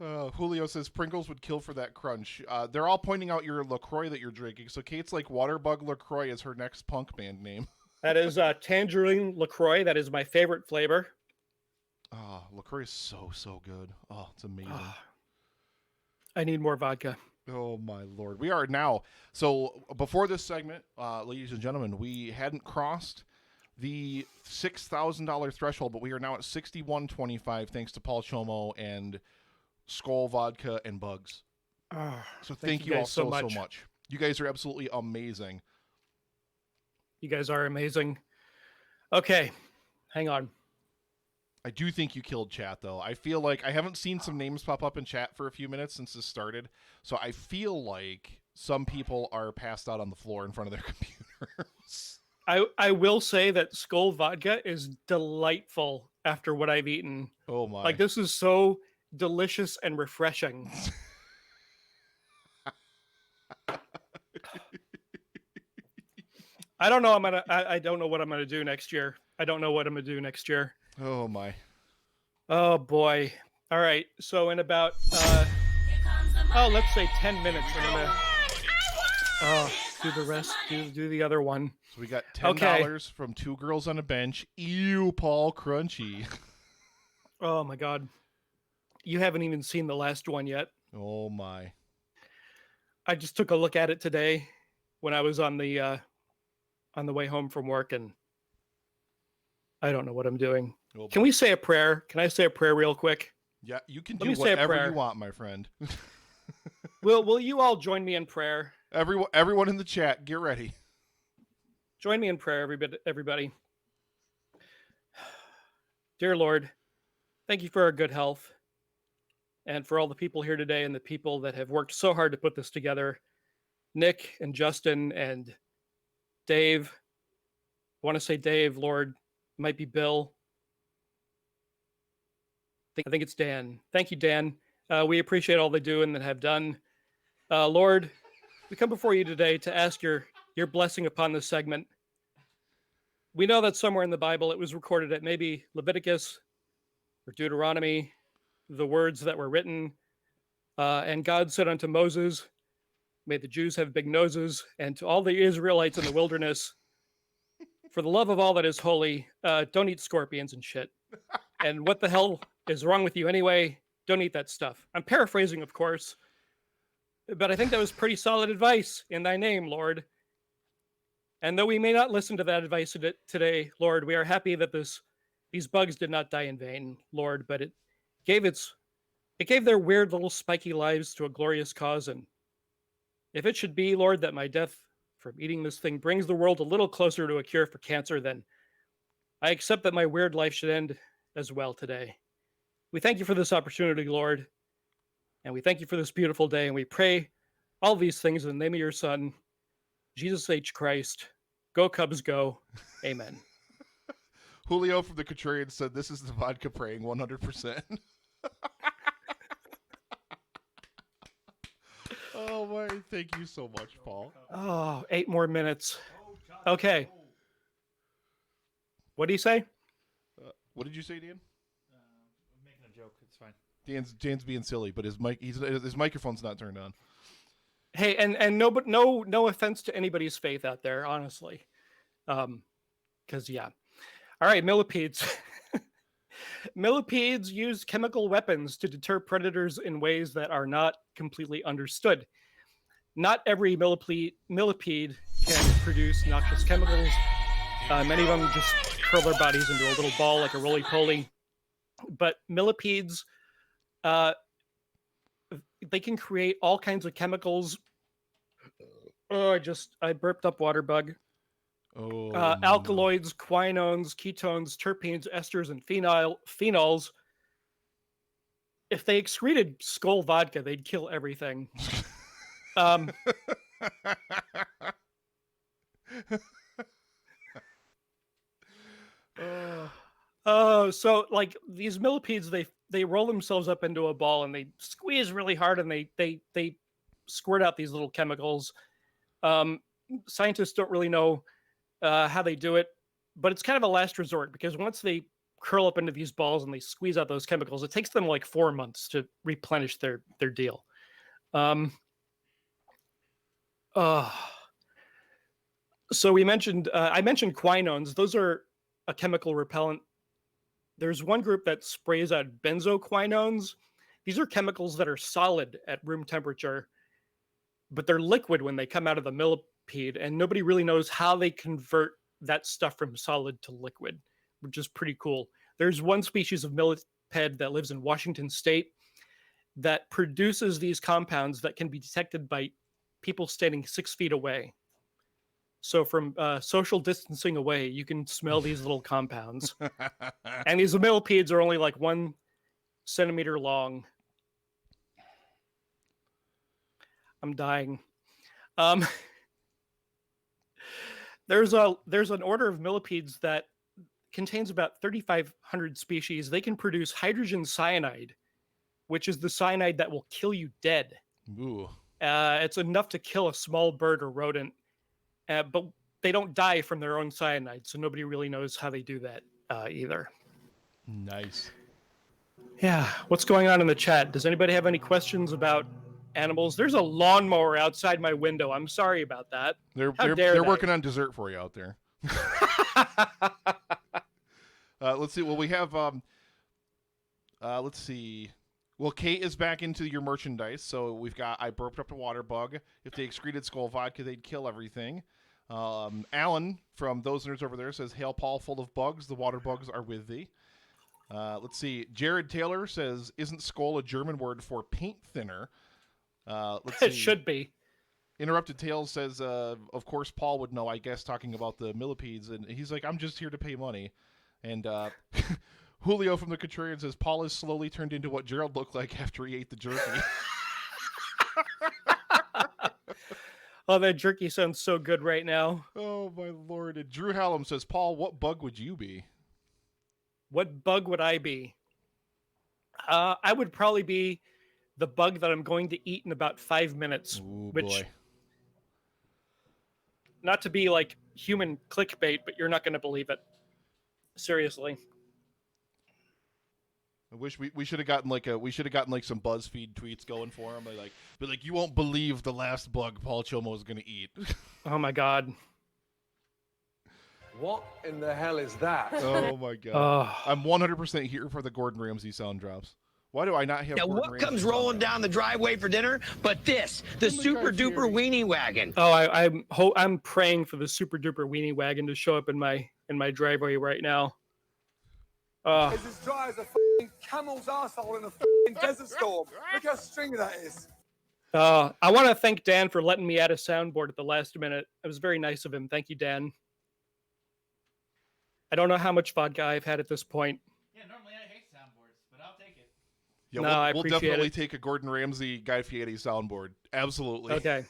Julio says Pringles would kill for that crunch. They're all pointing out your LaCroix that you're drinking. So Kate's like Waterbug LaCroix is her next punk band name. That is Tangerine LaCroix. That is my favorite flavor. Oh, LaCroix is so good. Oh, it's amazing. I need more vodka. Oh my lord. We are now. So before this segment, ladies and gentlemen, we hadn't crossed the $6,000 threshold, but we are now at $61.25 thanks to Paul Csomo and Skull Vodka and Bugs. So thank you all so much. You guys are absolutely amazing. You guys are amazing. Okay, hang on. I do think you killed chat, though. I feel like I haven't seen some names pop up in chat for a few minutes since this started. So I feel like some people are passed out on the floor in front of their computers. I will say that Skull Vodka is delightful after what I've eaten. Oh my. Like, this is so delicious and refreshing. I don't know. I don't know what I'm gonna do next year. I don't know what I'm gonna do next year. Oh my. Oh boy. All right. So in about let's say 10 minutes, I'm gonna do the rest. Do the other one. So we got $10 from Two Girls on a Bench. Ew, Paul Crunchy. Oh my god. You haven't even seen the last one yet. Oh my. I just took a look at it today when I was on the way home from work, and I don't know what I'm doing. Oh, can we say a prayer? Can I say a prayer real quick? Yeah, you can Let do me say a whatever prayer. you want, my friend. Will you all join me in prayer? Everyone in the chat, get ready. Join me in prayer, everybody. Dear Lord, thank you for our good health and for all the people here today and the people that have worked so hard to put this together. Nick and Justin and Dave. I want to say Dave, Lord. It might be Bill. I think it's Dan. Thank you, Dan. We appreciate all they do and that have done. Lord, we come before you today to ask your blessing upon this segment. We know that somewhere in the Bible it was recorded at maybe Leviticus or Deuteronomy, the words that were written. And God said unto Moses, may the Jews have big noses, and to all the Israelites in the wilderness, for the love of all that is holy, don't eat scorpions and shit. And what the hell is wrong with you anyway? Don't eat that stuff. I'm paraphrasing, of course, but I think that was pretty solid advice in thy name, Lord. And though we may not listen to that advice today, Lord, we are happy that these bugs did not die in vain, Lord, but it gave their weird little spiky lives to a glorious cause. And if it should be, Lord, that my death from eating this thing brings the world a little closer to a cure for cancer, then I accept that my weird life should end as well today. We thank you for this opportunity, Lord, and we thank you for this beautiful day, and we pray all these things in the name of your Son, Jesus H. Christ. Go Cubs, go. Amen. Julio from the Contrarian said this is the vodka praying 100%. Oh my, thank you so much, Paul. Oh, 8 more minutes. Okay. What do you say? What did you say, Dan? I'm making a joke. It's fine. Dan's being silly, but his microphone's not turned on. Hey, and no offense to anybody's faith out there, honestly. Because yeah. All right, millipedes. Millipedes use chemical weapons to deter predators in ways that are not completely understood. Not every millipede can produce noxious chemicals. Many of them just curl their bodies into a little ball like a roly-poly. But millipedes, they can create all kinds of chemicals. Oh, I burped up water bug. Oh, alkaloids, quinones, ketones, terpenes, esters, and phenols. If they excreted Skull vodka, they'd kill everything. So like these millipedes, they roll themselves up into a ball and they squeeze really hard and they squirt out these little chemicals. Scientists don't really know how they do it, but it's kind of a last resort because once they curl up into these balls and they squeeze out those chemicals, it takes them like 4 months to replenish their deal. So we mentioned I mentioned quinones. Those are a chemical repellent. There's one group that sprays out benzoquinones. These are chemicals that are solid at room temperature, but they're liquid when they come out of the millipede, and nobody really knows how they convert that stuff from solid to liquid, which is pretty cool. There's one species of millipede that lives in Washington State that produces these compounds that can be detected by people standing 6 feet away. So from social distancing away, you can smell these little compounds. And these millipedes are only like 1 centimeter long. I'm dying. There's an order of millipedes that contains about 3,500 species. They can produce hydrogen cyanide, which is the cyanide that will kill you dead. Ooh. It's enough to kill a small bird or rodent, but they don't die from their own cyanide, so nobody really knows how they do that either. Nice. Yeah, what's going on in the chat? Does anybody have any questions about animals? There's a lawnmower outside my window. I'm sorry about that. They're working on dessert for you out there. Let's see. Well, we have. Let's see. Well, Kate is back into your merchandise. So we've got. I burped up a water bug. If they excreted skull vodka, they'd kill everything. Alan from Those Nerds Over There says, "Hail Paul, full of bugs. The water bugs are with thee." Let's see. Jared Taylor says, "Isn't skull a German word for paint thinner?" Let's see. It should be. Interrupted Tales says, of course, Paul would know, I guess, talking about the millipedes. And he's like, I'm just here to pay money. And Julio from the Contrarian says, Paul has slowly turned into what Gerald looked like after he ate the jerky. Oh, that jerky sounds so good right now. Oh, my Lord. And Drew Hallam says, Paul, what bug would you be? What bug would I be? I would probably be the bug that I'm going to eat in about 5 minutes. Ooh, which, boy. not to be like human clickbait, but you're not going to believe it. Seriously. I wish we should have gotten like some BuzzFeed tweets going for him. Be like, you won't believe the last bug Paul Csomo is going to eat. Oh my God. What in the hell is that? Oh my God. I'm 100% here for the Gordon Ramsay sound drops. Why do I not have Now, Gordon what Ramsay comes sound rolling drops? down the driveway for dinner but this, the super duper weenie wagon? Oh, I'm praying for the super duper weenie wagon to show up in my driveway right now. It's as dry as a f***ing camel's arsehole in a f***ing desert storm. Look how stringy that is. I want to thank Dan for letting me add a soundboard at the last minute. It was very nice of him. Thank you, Dan. I don't know how much vodka I've had at this point. Yeah, normally I hate soundboards, but I'll take it. Yeah, No, I we'll appreciate definitely it. take a Gordon Ramsay, Guy Fieri soundboard. Absolutely. Okay.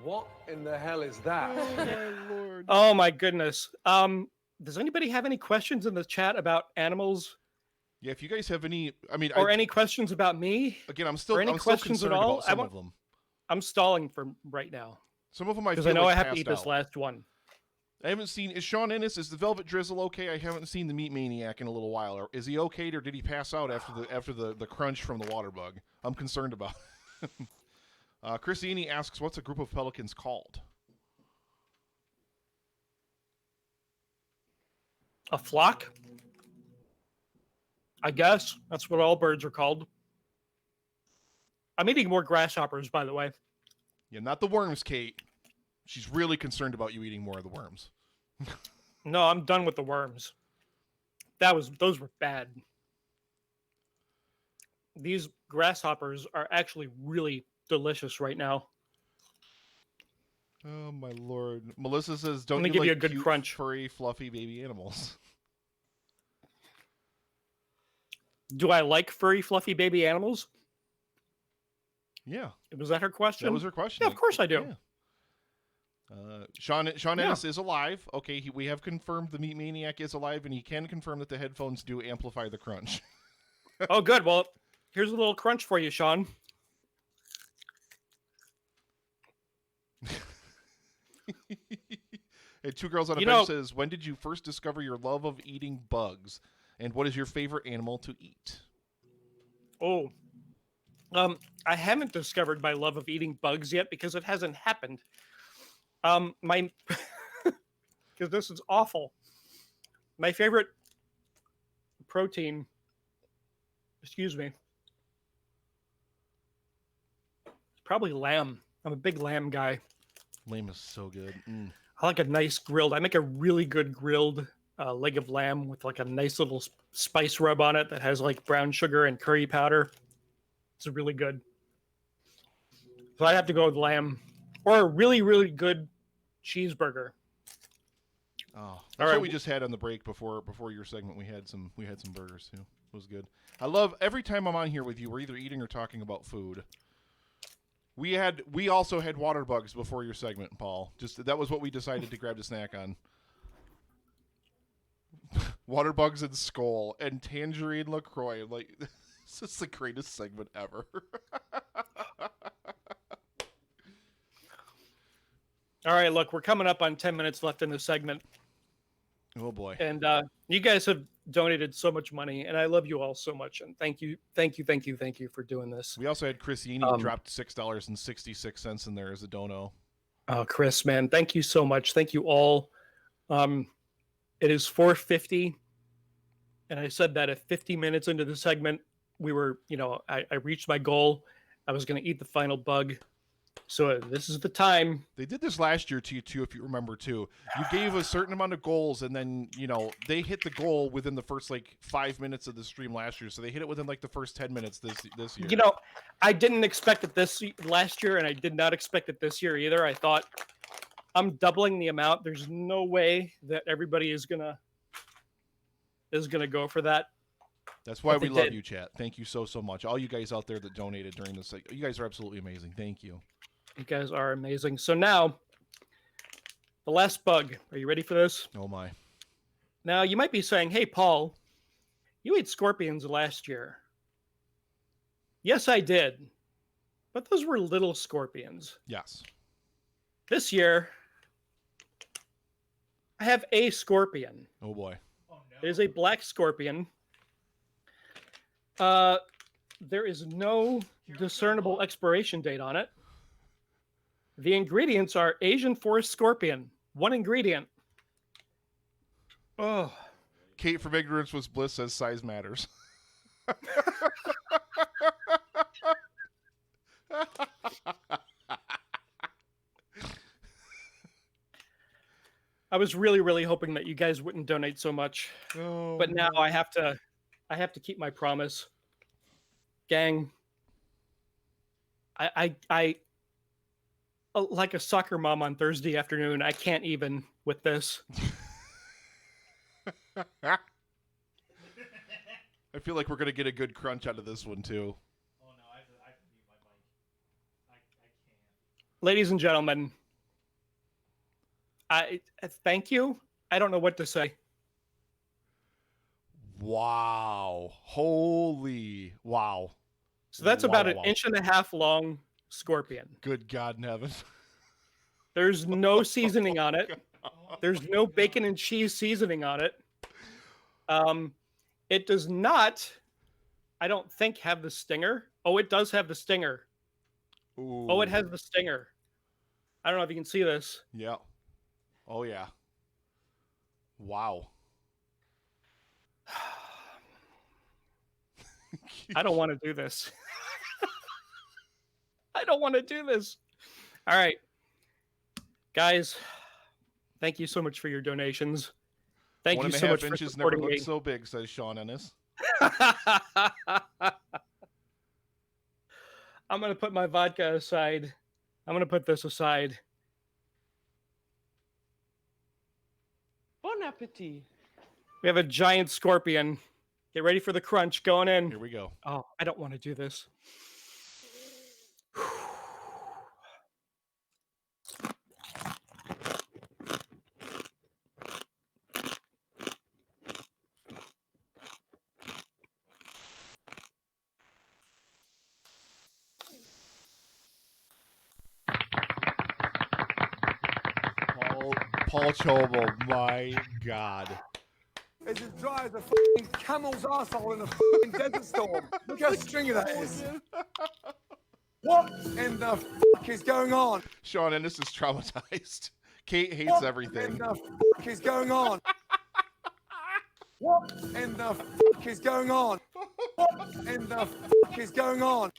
What in the hell is that? Oh, my Lord. Oh my goodness. Does anybody have any questions in the chat about animals Yeah, if you guys have any, or any questions about me? again, I'm still or any questions at concerned all? about some of them. I'm stalling for right now Some of them I because feel I know like I have to passed eat this out. last one. I haven't seen. Is Sean Ennis? Is the Velvet Drizzle okay? I haven't seen the Meat Maniac in a little while. Or is he okay, or did he pass out after the crunch from the water bug? I'm concerned about. Christine asks, "What's a group of pelicans called?" A flock? I guess that's what all birds are called. I'm eating more grasshoppers, by the way. Yeah, not the worms, Kate. She's really concerned about you eating more of the worms. No, I'm done with the worms. Those were bad. These grasshoppers are actually really delicious right now. Oh my Lord! Melissa says, "Don't Let me you give like you a good cute, crunch. furry, fluffy baby animals?" Do I like furry, fluffy baby animals? Yeah, Was that her question? that was her question. Yeah, of course I do. Yeah. Sean Yeah. Ennis is alive. Okay, we have confirmed the Meat Maniac is alive, and he can confirm that the headphones do amplify the crunch. Oh, good. Well, here's a little crunch for you, Sean. Hey, Two Girls on a You Bench know- says, when did you first discover your love of eating bugs? And what is your favorite animal to eat? Oh, I haven't discovered my love of eating bugs yet because it hasn't happened. My, because this is awful. My favorite protein, excuse me, it's probably lamb. I'm a big lamb guy. Lamb is so good. I like a nice grilled. I make a really good grilled leg of lamb with like a nice little spice rub on it that has like brown sugar and curry powder. It's really good. So I'd have to go with lamb or a really, really good cheeseburger. Oh, that's All what right. we just had on the break before your segment. We had some burgers too. It was good. I love every time I'm on here with you. We're either eating or talking about food. We also had water bugs before your segment, Paul. Just that was what we decided to grab the snack on. Water bugs and Skull and Tangerine LaCroix. Like, this is the greatest segment ever. All right, look, we're coming up on 10 minutes left in the segment. Oh boy. And you guys have donated so much money, and I love you all so much. And thank you for doing this. We also had Chris Yini dropped $6.66 in there as a dono. Oh, Chris, man, thank you so much. Thank you all. It is 4:50, and I said that if 50 minutes into the segment, we were, I reached my goal. I was going to eat the final bug. So this is the time. They did this last year to you too, if you remember too. You gave a certain amount of goals, and then they hit the goal within the first 5 minutes of the stream last year. So they hit it within the first 10 minutes this year. I didn't expect it this last year, and I did not expect it this year either. I thought I'm doubling the amount. There's no way that everybody is gonna go for that. That's why But we they love did. you, chat. Thank you so much. All you guys out there that donated during this, you guys are absolutely amazing. Thank you. You guys are amazing. So now, the last bug. Are you ready for this? Oh my. Now, you might be saying, hey, Paul, you ate scorpions last year. Yes, I did. But those were little scorpions. Yes. This year, I have a scorpion. Oh boy. It is a black scorpion. There is no discernible expiration date on it. The ingredients are Asian forest scorpion. One ingredient. Oh. Kate from Ignorance Was Bliss says size matters. I was really, really hoping that you guys wouldn't donate so much. Oh, But now I have to keep my promise. Gang. I like a soccer mom on Thursday afternoon, I can't even with this. I feel like we're gonna get a good crunch out of this one too. Oh no, I have to mute my mic. I can't. Ladies and gentlemen, I thank you. I don't know what to say. Wow. Holy wow. So that's Wow, about wow, an wow. inch and a half long scorpion. Good God in heaven. There's no seasoning on it. There's no bacon and cheese seasoning on it. It does not, I don't think, have the stinger. Oh, it does have the stinger. Ooh. Oh, it has the stinger. I don't know if you can see this. Yeah. Oh yeah. Wow. I don't want to do this. I don't want to do this. All right. Guys, thank you so much for your donations. Thank you so much for inches never supporting looked me. so big, says Sean Ennis. I'm going to put my vodka aside. I'm going to put this aside. Bon appetit. We have a giant scorpion. Get ready for the crunch going in. Here we go. Oh, I don't want to do this. Paul Csomo, my God. It's as dry as a f***ing camel's arsehole in a f***ing desert storm. Look how stringy that is. What in the f*** is going on? Sean Ennis is traumatized. Kate hates What everything. in the f*** is going on? What in the f*** is going on? What in the f*** is going on?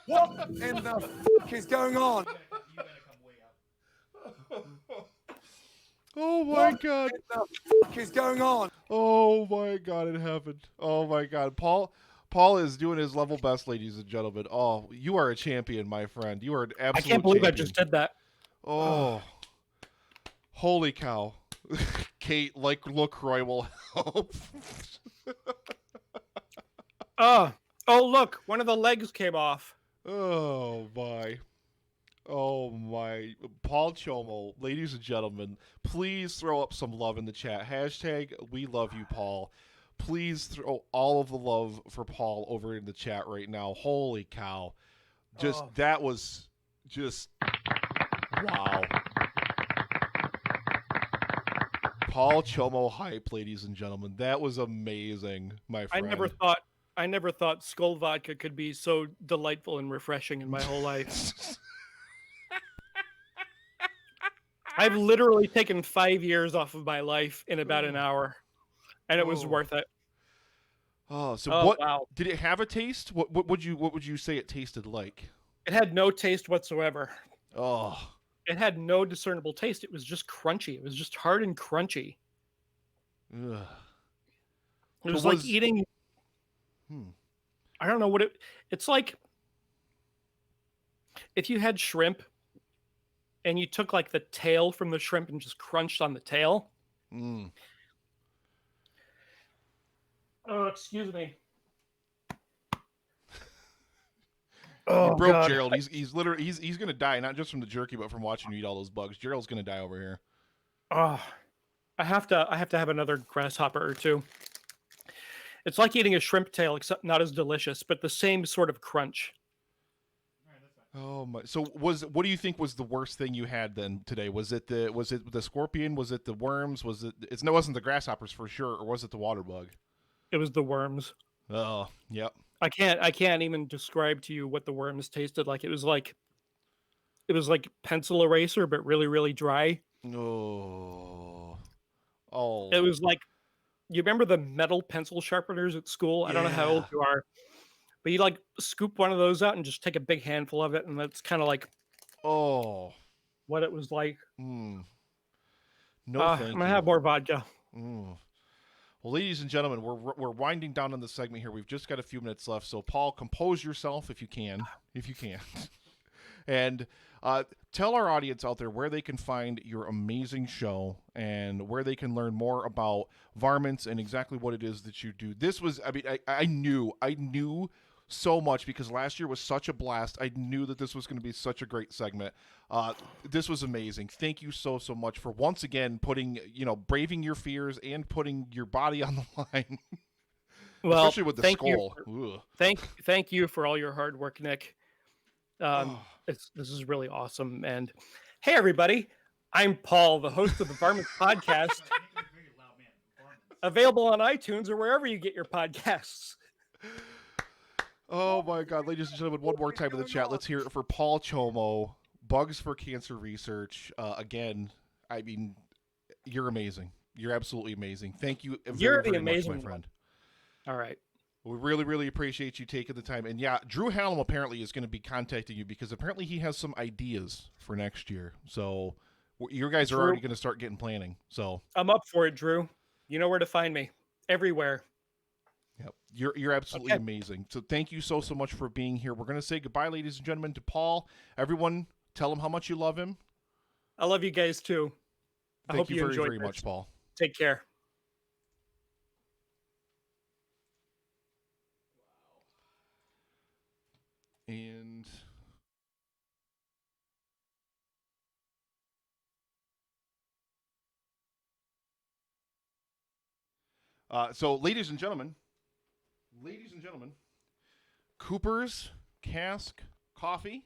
What in the f*** is going on? Oh my God. What the f*** is going on? Oh my God in heaven. Oh my God. Paul is doing his level best, ladies and gentlemen. Oh, you are a champion, my friend. You are an absolute I can't believe champion. I just did that. Oh. Holy cow. Kate, like LaCroix will help. Oh, look, one of the legs came off. Oh my. Oh my. Paul Csomo, ladies and gentlemen, please throw up some love in the chat. Hashtag we love you, Paul. Please throw all of the love for Paul over in the chat right now. Holy cow. That was just wow. Paul Csomo hype, ladies and gentlemen. That was amazing, my friend. I never thought Skull Vodka could be so delightful and refreshing in my whole life. I've literally taken 5 years off of my life in about an hour, and it was worth it. Oh, so Oh, what wow. did it have a taste? What would you say it tasted like? It had no taste whatsoever. Oh. It had no discernible taste. It was just crunchy. It was just hard and crunchy. Ugh. It was like eating. I don't know what it's like. If you had shrimp and you took like the tail from the shrimp and just crunched on the tail. Mm. Oh, excuse me. You broke God. Gerald. He's literally he's gonna die, not just from the jerky, but from watching you eat all those bugs. Gerald's gonna die over here. Oh, I have to have another grasshopper or two. It's like eating a shrimp tail, except not as delicious, but the same sort of crunch. Oh my! So what do you think was the worst thing you had then today? Was it the scorpion? Was it the worms? It wasn't the grasshoppers for sure, or was it the water bug? It was the worms. Oh, yep. I can't even describe to you what the worms tasted like. It was like pencil eraser, but really, really dry. Oh. It was like, you remember the metal pencil sharpeners at school? I don't know how old you are, but you like scoop one of those out and just take a big handful of it, and that's kind of like what it was like. No, thank you. I'm gonna have more vodka. Well, ladies and gentlemen, we're winding down on the segment here. We've just got a few minutes left, so Paul, compose yourself if you can, and tell our audience out there where they can find your amazing show and where they can learn more about Varmints and exactly what it is that you do. This was, I mean, I knew so much because last year was such a blast. I knew that this was going to be such a great segment. This was amazing. Thank you so much for once again braving your fears and putting your body on the line. Well, especially with the skull. Thank you for all your hard work, Nick. This is really awesome. And hey, everybody, I'm Paul, the host of the Varmints podcast, available on iTunes or wherever you get your podcasts. Oh my God, ladies and gentlemen, one more time in the chat. Let's hear it for Paul Csomo, Bugs for Cancer Research. Again, I mean, you're amazing. You're absolutely amazing. Thank you very much, my friend. All right. We really, really appreciate you taking the time. And yeah, Drew Hallam apparently is going to be contacting you because apparently he has some ideas for next year. So you guys are already going to start getting planning. So I'm up for it, Drew. You know where to find me. Everywhere. Yep. You're absolutely amazing. So thank you so much for being here. We're going to say goodbye, ladies and gentlemen, to Paul. Everyone, tell him how much you love him. I love you guys too. I hope you enjoyed very much, Paul. Take care. And so, ladies and gentlemen, Cooper's Cask Coffee.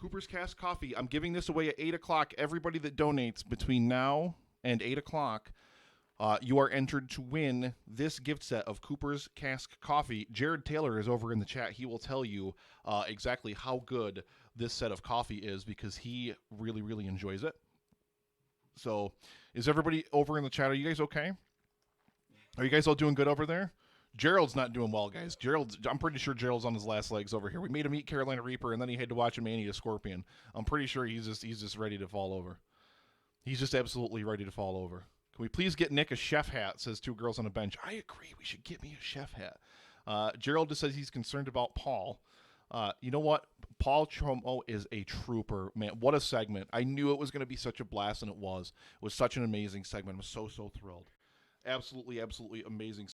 Cooper's Cask Coffee. I'm giving this away at 8 o'clock. Everybody that donates between now and 8 o'clock, you are entered to win this gift set of Cooper's Cask Coffee. Jared Taylor is over in the chat. He will tell you exactly how good this set of coffee is because he really, really enjoys it. So is everybody over in the chat? Are you guys okay? Are you guys all doing good over there? Gerald's not doing well, guys. I'm pretty sure Gerald's on his last legs over here. We made him eat Carolina Reaper, and then he had to watch him eat a scorpion. I'm pretty sure he's just ready to fall over. He's just absolutely ready to fall over. Can we please get Nick a chef hat, says Two Girls on a Bench. I agree. We should get me a chef hat. Gerald just says he's concerned about Paul. You know what? Paul Csomo is a trooper, man. What a segment. I knew it was going to be such a blast, and it was. It was such an amazing segment. I'm so thrilled. Absolutely, absolutely amazing.